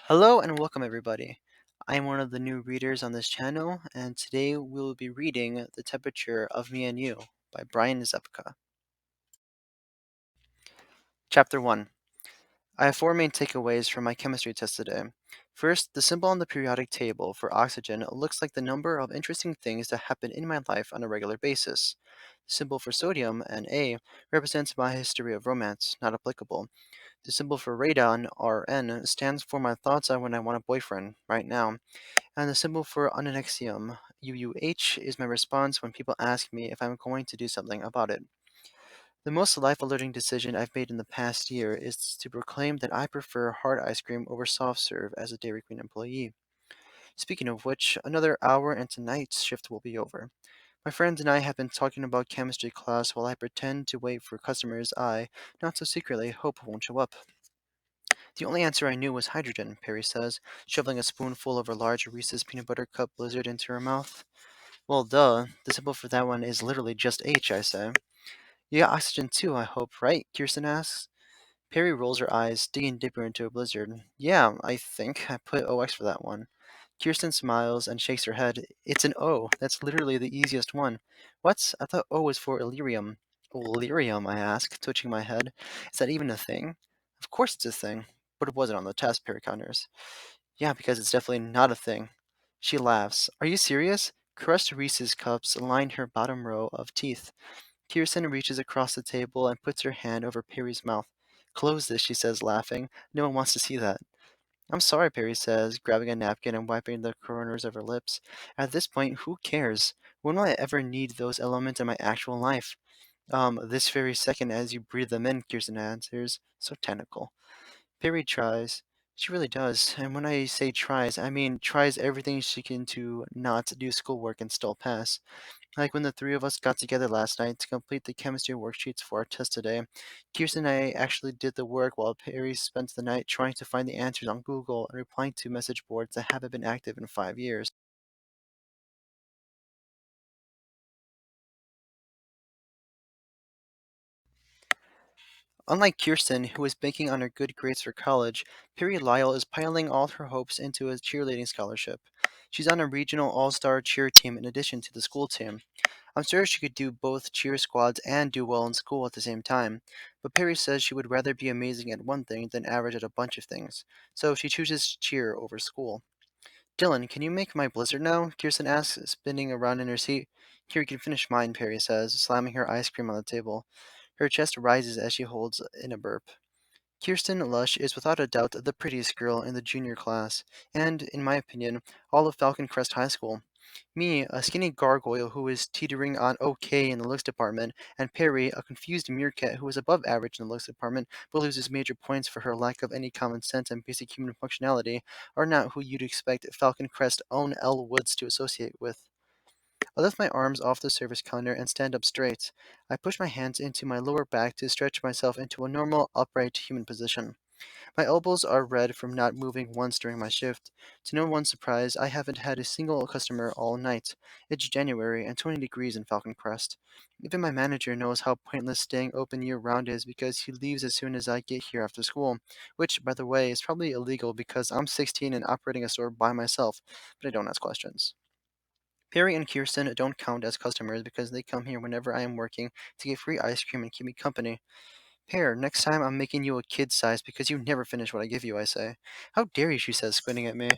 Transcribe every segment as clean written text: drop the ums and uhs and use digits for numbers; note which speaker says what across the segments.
Speaker 1: Hello and welcome, everybody. I am one of the new readers on this channel, and today we will be reading The Temperature of Me and You by Brian Zepka. Chapter 1. I have four main takeaways from my chemistry test today. First, the symbol on the periodic table for oxygen looks like the number of interesting things that happen in my life on a regular basis. The symbol for sodium, Na, represents my history of romance, not applicable. The symbol for radon, Rn, stands for my thoughts on when I want a boyfriend, right now. And the symbol for onyxium, UUH, is my response when people ask me if I'm going to do something about it. The most life-alerting decision I've made in the past year is to proclaim that I prefer hard ice cream over soft serve as a Dairy Queen employee. Speaking of which, another hour and tonight's shift will be over. My friends and I have been talking about chemistry class while I pretend to wait for customers I, not so secretly, hope won't show up. The only answer I knew was hydrogen, Perry says, shoveling a spoonful of her large Reese's peanut butter cup blizzard into her mouth. Well, duh. The symbol for that one is literally just H, I say. You got oxygen too, I hope, right? Kirsten asks. Perry rolls her eyes, digging deeper into a blizzard. Yeah, I think. I put OX for that one. Kirsten smiles and shakes her head. It's an O. That's literally the easiest one. What? I thought O was for Illyrium. Illyrium, I ask, twitching my head. Is that even a thing? Of course it's a thing. But it wasn't on the test, Perry counters. Yeah, because it's definitely not a thing. She laughs. Are you serious? Crushed Reese's cups line her bottom row of teeth. Kirsten reaches across the table and puts her hand over Perry's mouth. Close this, she says, laughing. No one wants to see that. I'm sorry, Perry says, grabbing a napkin and wiping the corners of her lips. At this point, who cares? When will I ever need those elements in my actual life? This very second as you breathe them in, Kirsten answers. So technical. Perry tries. She really does. And when I say tries, I mean tries everything she can to not do schoolwork and still pass. Like when the three of us got together last night to complete the chemistry worksheets for our test today. Kirsten and I actually did the work while Perry spent the night trying to find the answers on Google and replying to message boards that haven't been active in 5 years. Unlike Kirsten, who is banking on her good grades for college, Perry Lyle is piling all her hopes into a cheerleading scholarship. She's on a regional all-star cheer team in addition to the school team. I'm sure she could do both cheer squads and do well in school at the same time, but Perry says she would rather be amazing at one thing than average at a bunch of things, so she chooses cheer over school. Dylan, can you make my blizzard now? Kirsten asks, spinning around in her seat. Here, you can finish mine, Perry says, slamming her ice cream on the table. Her chest rises as she holds in a burp. Kirsten Lush is without a doubt the prettiest girl in the junior class, and, in my opinion, all of Falcon Crest High School. Me, a skinny gargoyle who is teetering on okay in the looks department, and Perry, a confused meerkat who is above average in the looks department but loses major points for her lack of any common sense and basic human functionality, are not who you'd expect Falcon Crest's own Elle Woods to associate with. I lift my arms off the service counter and stand up straight. I push my hands into my lower back to stretch myself into a normal, upright human position. My elbows are red from not moving once during my shift. To no one's surprise, I haven't had a single customer all night. It's January and 20 degrees in Falcon Crest. Even my manager knows how pointless staying open year round is because he leaves as soon as I get here after school, which, by the way, is probably illegal because I'm 16 and operating a store by myself, but I don't ask questions. Perry and Kirsten don't count as customers because they come here whenever I am working to get free ice cream and keep me company. Pear, next time I'm making you a kid size because you never finish what I give you, I say. How dare you, she says, squinting at me.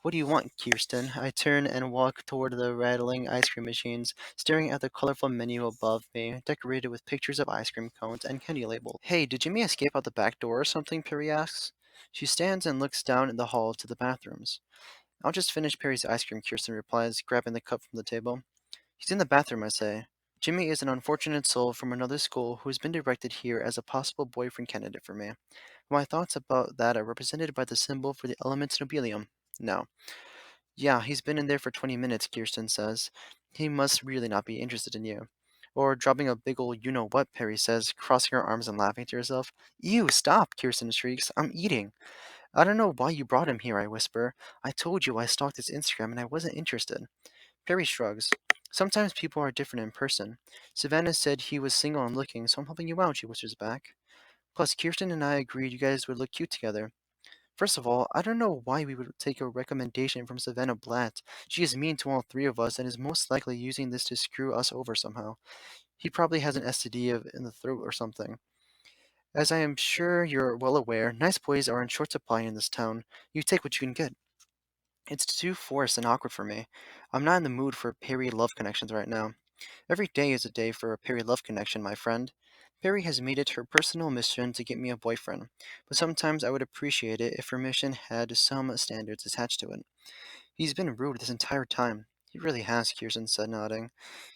Speaker 1: What do you want, Kirsten? I turn and walk toward the rattling ice cream machines, staring at the colorful menu above me, decorated with pictures of ice cream cones and candy labels. Hey, did Jimmy escape out the back door or something? Perry asks. She stands and looks down in the hall to the bathrooms. I'll just finish Perry's ice cream, Kirsten replies, grabbing the cup from the table. He's in the bathroom, I say. Jimmy is an unfortunate soul from another school who has been directed here as a possible boyfriend candidate for me. My thoughts about that are represented by the symbol for the element nobelium. No. Yeah, he's been in there for 20 minutes, Kirsten says. He must really not be interested in you. Or dropping a big ol' you know what, Perry says, crossing her arms and laughing to herself. Ew, stop, Kirsten shrieks. I'm eating. I don't know why you brought him here, I whisper. I told you I stalked his Instagram and I wasn't interested. Perry shrugs. Sometimes people are different in person. Savannah said he was single and looking, so I'm helping you out, she whispers back. Plus, Kirsten and I agreed you guys would look cute together. First of all, I don't know why we would take a recommendation from Savannah Blatt. She is mean to all three of us and is most likely using this to screw us over somehow. He probably has an STD in the throat or something. As I am sure you're well aware, nice boys are in short supply in this town. You take what you can get. It's too forced and awkward for me. I'm not in the mood for Perry love connections right now. Every day is a day for a Perry love connection, my friend. Perry has made it her personal mission to get me a boyfriend, but sometimes I would appreciate it if her mission had some standards attached to it. He's been rude this entire time. He really has, Kirsten said, nodding.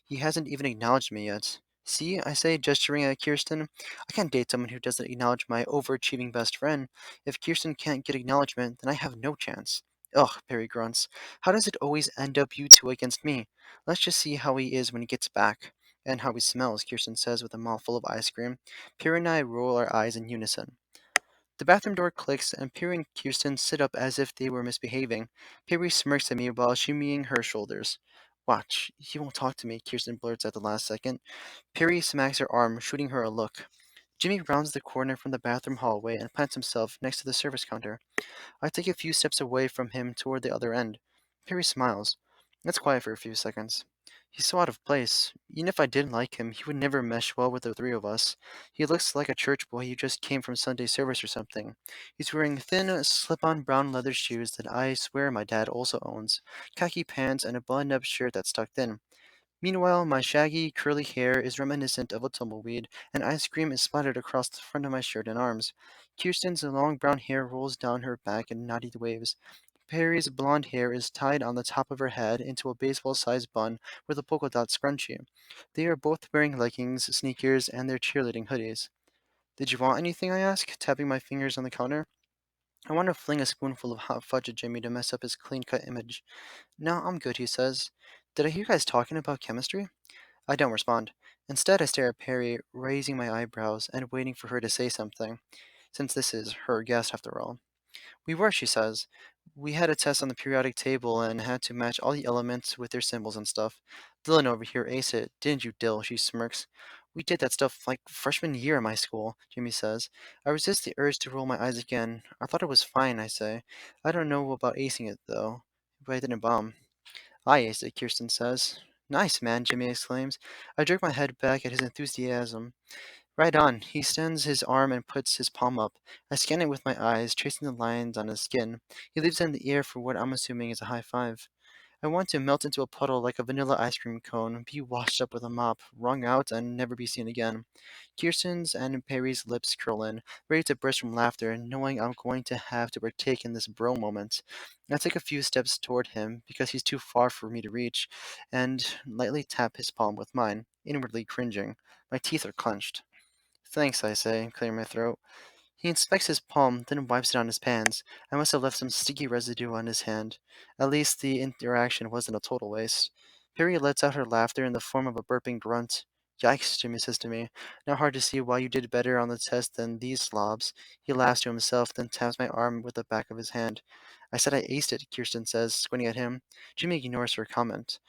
Speaker 1: He hasn't even acknowledged me yet. See, I say, gesturing at Kirsten. I can't date someone who doesn't acknowledge my overachieving best friend. If Kirsten can't get acknowledgement, then I have no chance. Ugh, Perry grunts. How does it always end up you two against me? Let's just see how he is when he gets back. And how he smells, Kirsten says with a mouthful of ice cream. Perry and I roll our eyes in unison. The bathroom door clicks, and Perry and Kirsten sit up as if they were misbehaving. Perry smirks at me while shimmying her shoulders. Watch, he won't talk to me, Kirsten blurts at the last second. Perry smacks her arm, shooting her a look. Jimmy rounds the corner from the bathroom hallway and plants himself next to the service counter. I take a few steps away from him toward the other end. Perry smiles. It's quiet for a few seconds. He's so out of place. Even if I didn't like him, he would never mesh well with the three of us. He looks like a church boy who just came from Sunday service or something. He's wearing thin, slip-on brown leather shoes that I swear my dad also owns, khaki pants, and a button-up shirt that's tucked in. Meanwhile, my shaggy, curly hair is reminiscent of a tumbleweed, and ice cream is splattered across the front of my shirt and arms. Kirsten's long brown hair rolls down her back in knotty waves. Perry's blonde hair is tied on the top of her head into a baseball-sized bun with a polka dot scrunchie. They are both wearing leggings, sneakers, and their cheerleading hoodies. Did you want anything? I ask, tapping my fingers on the counter. I want to fling a spoonful of hot fudge at Jimmy to mess up his clean-cut image. No, I'm good, he says. Did I hear you guys talking about chemistry? I don't respond. Instead, I stare at Perry, raising my eyebrows and waiting for her to say something, since this is her guest after all. We were, she says. We had a test on the periodic table and had to match all the elements with their symbols and stuff. Dylan over here aced it, didn't you, Dill? She smirks. We did that stuff like freshman year in my school, Jimmy says. I resist the urge to roll my eyes again. I thought it was fine, I say. I don't know about acing it, though. But I didn't bomb. I aced it, Kirsten says. Nice, man, Jimmy exclaims. I jerk my head back at his enthusiasm. Right on. He extends his arm and puts his palm up. I scan it with my eyes, tracing the lines on his skin. He leaves it in the air for what I'm assuming is a high five. I want to melt into a puddle like a vanilla ice cream cone, be washed up with a mop, wrung out, and never be seen again. Kirsten's and Perry's lips curl in, ready to burst from laughter, knowing I'm going to have to partake in this bro moment. I take a few steps toward him, because he's too far for me to reach, and lightly tap his palm with mine, inwardly cringing. My teeth are clenched. Thanks, I say, clearing my throat. He inspects his palm, then wipes it on his pants. I must have left some sticky residue on his hand. At least the interaction wasn't a total waste. Perry lets out her laughter in the form of a burping grunt. Yikes, Jimmy says to me. Not hard to see why you did better on the test than these slobs. He laughs to himself, then taps my arm with the back of his hand. I said I aced it, Kirsten says, squinting at him. Jimmy ignores her comment.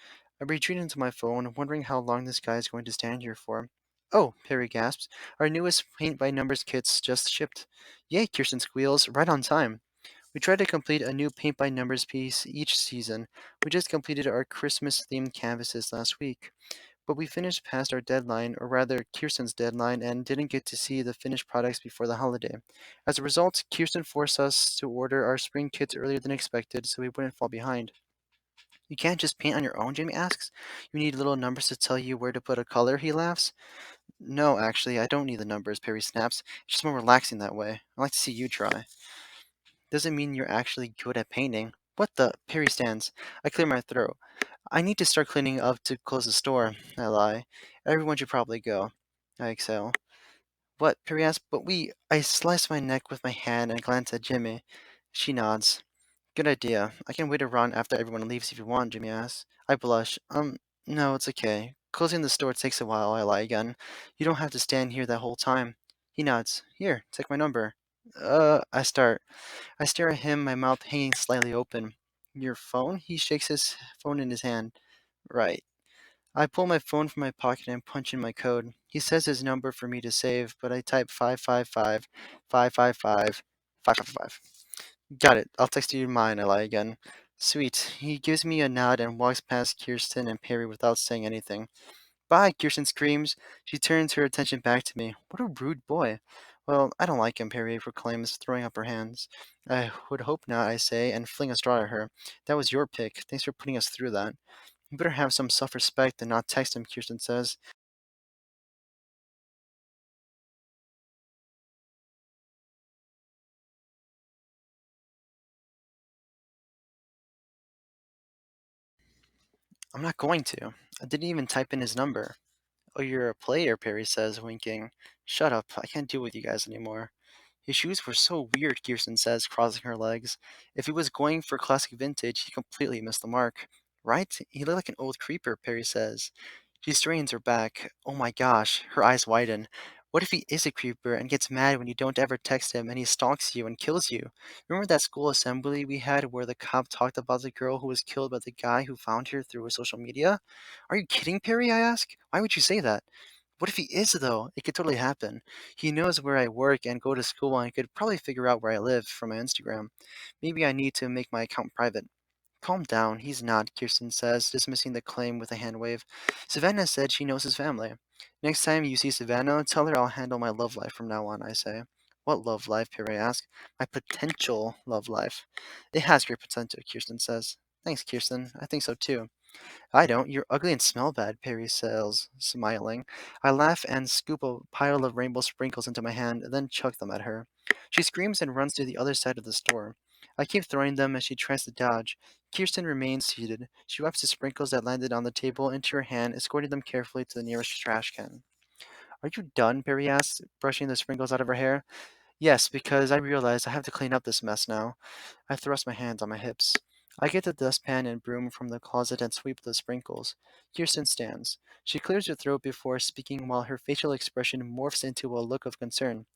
Speaker 1: I retreat into my phone, wondering how long this guy is going to stand here for. Oh, Perry gasps. Our newest paint by numbers kits just shipped. Yay, Kirsten squeals, right on time. We try to complete a new paint by numbers piece each season. We just completed our Christmas themed canvases last week. But we finished past our deadline, or rather Kirsten's deadline, and didn't get to see the finished products before the holiday. As a result, Kirsten forced us to order our spring kits earlier than expected so we wouldn't fall behind. You can't just paint on your own, Jamie asks. You need little numbers to tell you where to put a color, he laughs. No, actually, I don't need the numbers, Perry snaps. It's just more relaxing that way. I like to see you try. Doesn't mean you're actually good at painting. What the? Perry stands. I clear my throat. I need to start cleaning up to close the store. I lie. Everyone should probably go. I exhale. What? Perry asks. But we. I slice my neck with my hand and glance at Jimmy. She nods. Good idea. I can wait around after everyone leaves if you want, Jimmy asks. I blush. No, it's okay. Closing the store takes a while, I lie again. You don't have to stand here that whole time. He nods. Here, take my number. I start. I stare at him, my mouth hanging slightly open. Your phone? He shakes his phone in his hand. Right. I pull my phone from my pocket and punch in my code. He says his number for me to save, but I type 555 555 555. Got it. I'll text you mine, I lie again. Sweet. He gives me a nod and walks past Kirsten and Perry without saying anything. Bye, Kirsten screams. She turns her attention back to me. What a rude boy. Well, I don't like him, Perry proclaims, throwing up her hands. I would hope not, I say, and fling a straw at her. That was your pick. Thanks for putting us through that. You better have some self-respect and not text him, Kirsten says. I'm not going to. I didn't even type in his number. Oh, you're a player, Perry says, winking. Shut up. I can't deal with you guys anymore. His shoes were so weird, Kirsten says, crossing her legs. If he was going for classic vintage, he completely missed the mark. Right? He looked like an old creeper, Perry says. She strains her back. Oh my gosh, her eyes widen. What if he is a creeper and gets mad when you don't ever text him and he stalks you and kills you? Remember that school assembly we had where the cop talked about the girl who was killed by the guy who found her through his social media? Are you kidding, Perry? I ask. Why would you say that? What if he is, though? It could totally happen. He knows where I work and go to school, and he could probably figure out where I live from my Instagram. Maybe I need to make my account private. Calm down, he's not, Kirsten says, dismissing the claim with a hand wave. Savannah said she knows his family. Next time you see Savannah, tell her I'll handle my love life from now on, I say. What love life? Perry asks. My potential love life. It has great potential, Kirsten says. Thanks, Kirsten. I think so too. I don't. You're ugly and smell bad, Perry says, smiling. I laugh and scoop a pile of rainbow sprinkles into my hand, then chuck them at her. She screams and runs to the other side of the store. I keep throwing them as she tries to dodge. Kirsten remains seated. She wipes the sprinkles that landed on the table into her hand, escorting them carefully to the nearest trash can. Are you done? Perry asks, brushing the sprinkles out of her hair. Yes, because I realize I have to clean up this mess now. I thrust my hands on my hips. I get the dustpan and broom from the closet and sweep the sprinkles. Kirsten stands. She clears her throat before speaking while her facial expression morphs into a look of concern.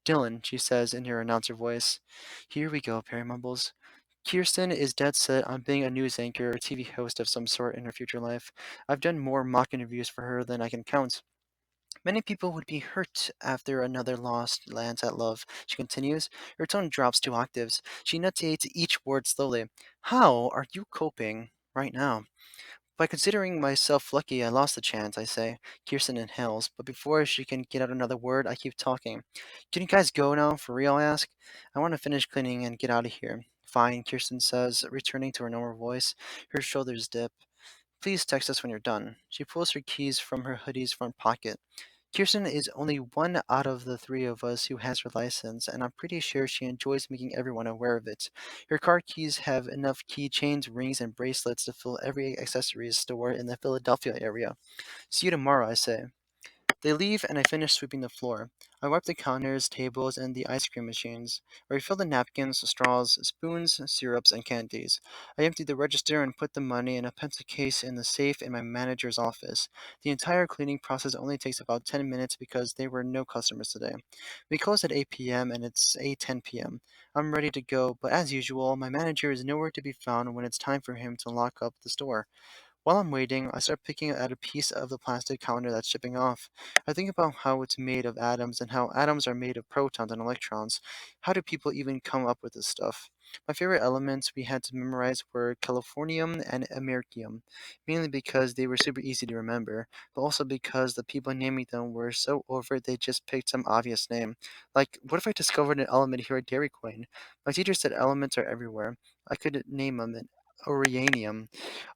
Speaker 1: Dylan, she says in her announcer voice. Here we go, Perry mumbles. Kirsten is dead set on being a news anchor or TV host of some sort in her future life. I've done more mock interviews for her than I can count. Many people would be hurt after another loss lands at love, she continues. Her tone drops 2 octaves. She enunciates each word slowly. How are you coping right now? By considering myself lucky I lost the chance, I say. Kirsten inhales, but before she can get out another word, I keep talking. Can you guys go now, for real, I ask? I want to finish cleaning and get out of here. Fine, Kirsten says, returning to her normal voice. Her shoulders dip. Please text us when you're done. She pulls her keys from her hoodie's front pocket. Kirsten is only one out of the three of us who has her license, and I'm pretty sure she enjoys making everyone aware of it. Her car keys have enough keychains, rings, and bracelets to fill every accessories store in the Philadelphia area. See you tomorrow, I say. They leave, and I finish sweeping the floor. I wipe the counters, tables, and the ice cream machines. I refill the napkins, straws, spoons, syrups, and candies. I empty the register and put the money in a pencil case in the safe in my manager's office. The entire cleaning process only takes about 10 minutes because there were no customers today. We close at 8 p.m. and it's 8:10 p.m. I'm ready to go, but as usual, my manager is nowhere to be found when it's time for him to lock up the store. While I'm waiting, I start picking at a piece of the plastic counter that's chipping off. I think about how it's made of atoms and how atoms are made of protons and electrons. How do people even come up with this stuff? My favorite elements we had to memorize were californium and americium, mainly because they were super easy to remember, but also because the people naming them were so overt they just picked some obvious name. Like, what if I discovered an element here at Dairy Queen? My teacher said elements are everywhere. I could name them an Oranium,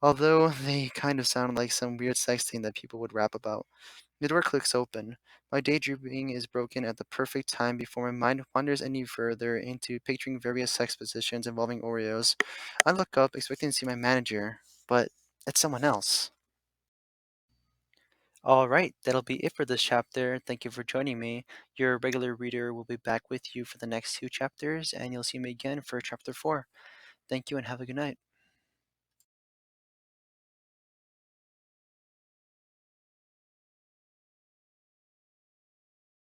Speaker 1: although they kind of sound like some weird sex thing that people would rap about. The door clicks open. My daydreaming is broken at the perfect time before my mind wanders any further into picturing various sex positions involving Oreos. I look up, expecting to see my manager, but it's someone else. All right, that'll be it for this chapter. Thank you for joining me. Your regular reader will be back with you for the next 2 chapters, and you'll see me again for chapter 4. Thank you and have a good night.